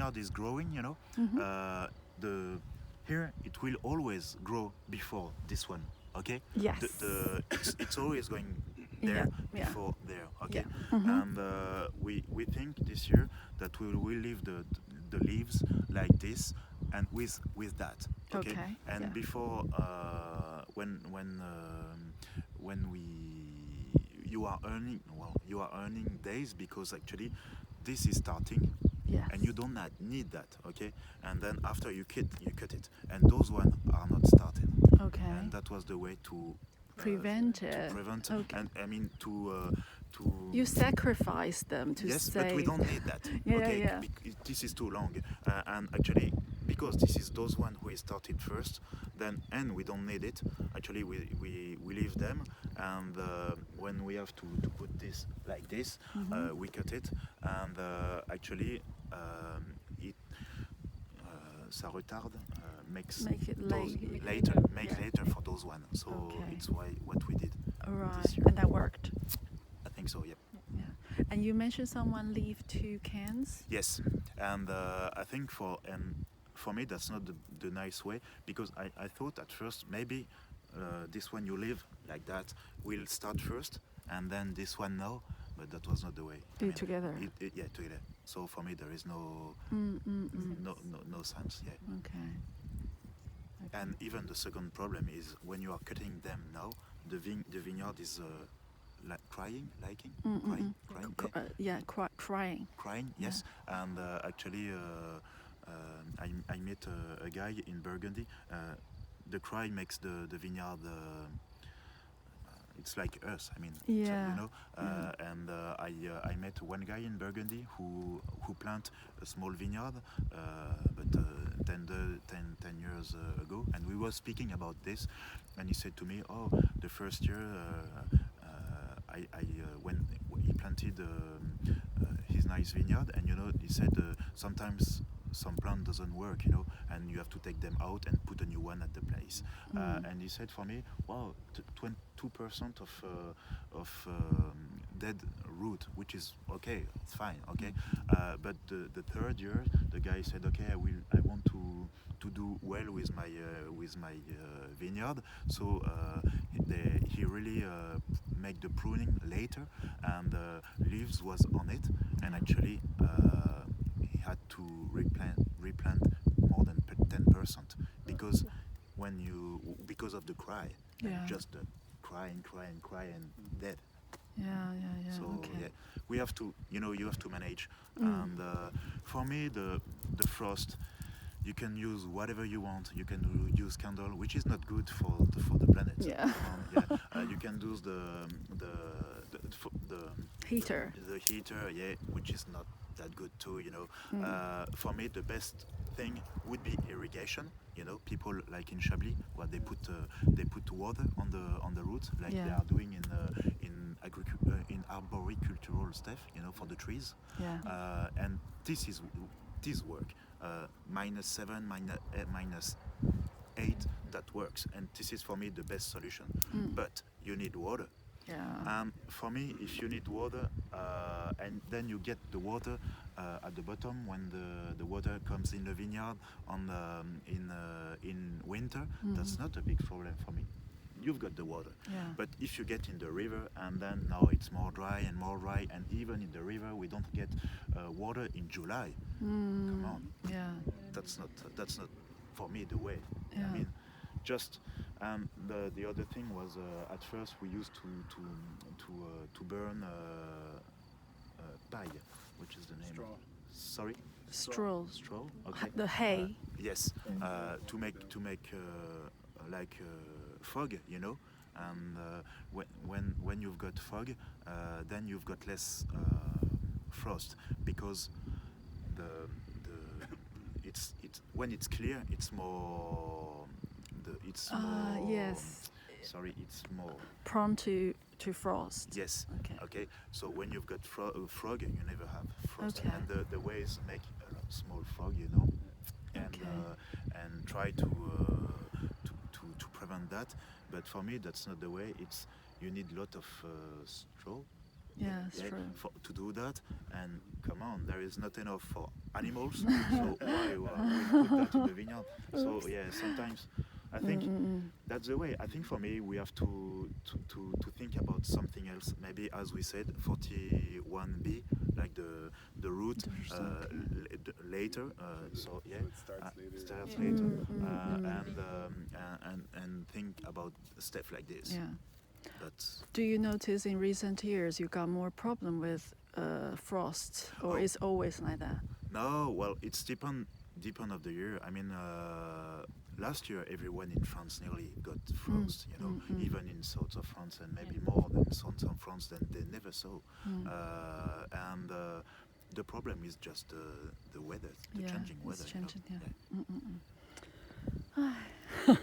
vineyard is growing, the here it will always grow before this one. Okay. Yes. It's always going there before there. Okay. And we think this year that we will leave the leaves like this and with that. Okay. And before when you are earning days because actually this is starting. Yes. And you don't need that, okay? And then after you cut it, and those ones are not started. Okay. And that was the way to prevent it. To prevent, okay. and I mean to. You sacrifice them to yes, save. but we don't need that. Yeah, okay, yeah. This is too long, and actually because this is those one who started first, and we don't need it. Actually, we leave them, and when we have to put this like this, we cut it, and actually it ça retarde makes Make it later for those one. So it's what we did. Right, this year. and that worked. I think so. Yep. Yeah. And you mentioned someone leave 2 cans. Yes, and I think for me that's not the nice way, because I thought at first maybe this one you leave like that will start first and then this one no, but that was not the way. Together. Together. So for me there is no sense. Yeah. Okay. And even the second problem is when you are cutting them now, the vineyard is crying. Crying, yes. Yeah. And actually, I met a guy in Burgundy. The cry makes the vineyard. It's like us. I mean, And I met one guy in Burgundy who plant a small vineyard, but 10 years ago, and we were speaking about this, and he said to me, "Oh, the first year." When he planted his nice vineyard, and he said sometimes some plant doesn't work, and you have to take them out and put a new one at the place. And he said for me, wow, 2% of dead root, which is okay, it's fine, okay. But the third year, the guy said, okay, I want to do well with my vineyard, so he really make the pruning later, and leaves was on it, and actually he had to replant more than 10% because because of the cry, and just cry and dead. So okay. we have to you have to manage, and for me the frost, you can use whatever you want. You can use candle, which is not good for the planet. Yeah. You can use the heater. The heater, which is not that good too. For me, the best thing would be irrigation. People like in Chablis, where they put water on the roots, like they are doing in arboricultural stuff. For the trees. Yeah. And this work. -7, -8, that works, and this is for me the best solution. But you need water. Yeah. For me, if you need water, and then you get the water at the bottom when the water comes in the vineyard in winter, that's not a big problem for me. You've got the water. Yeah. But if you get in the river, and then now it's more dry, and even in the river we don't get water in July. Come on. Yeah. That's not for me the way. Yeah. I mean, just the other thing was at first we used to burn paille, which is the name. Straw. Sorry. Straw. Okay. The hay. Yes. To make like fog, and when you've got fog, then you've got less frost, because it's when it's clear, it's more yes. Sorry, it's more prone to frost. Yes. Okay. So when you've got frog, you never have frost, Okay. and the waves make a small fog, and and try to prevent that. But for me, that's not the way. You need a lot of straw. Yeah, it's true. to do that. And come on, there is not enough for animals, so why we put that in the vineyard? So yeah, sometimes I think that's the way. I think for me, we have to think about something else. Maybe, as we said, 41B, like the route later. So yeah, starts later, and think about stuff like this. Yeah. But Do you notice in recent years you got more problem with frost, or is always like that? no, well, it's depend of the year. I mean, last year everyone in France nearly got frost. You know, even in south of France and maybe more than south of France than they never saw. And the problem is just the weather, the changing weather. It's changing. You know? Yeah.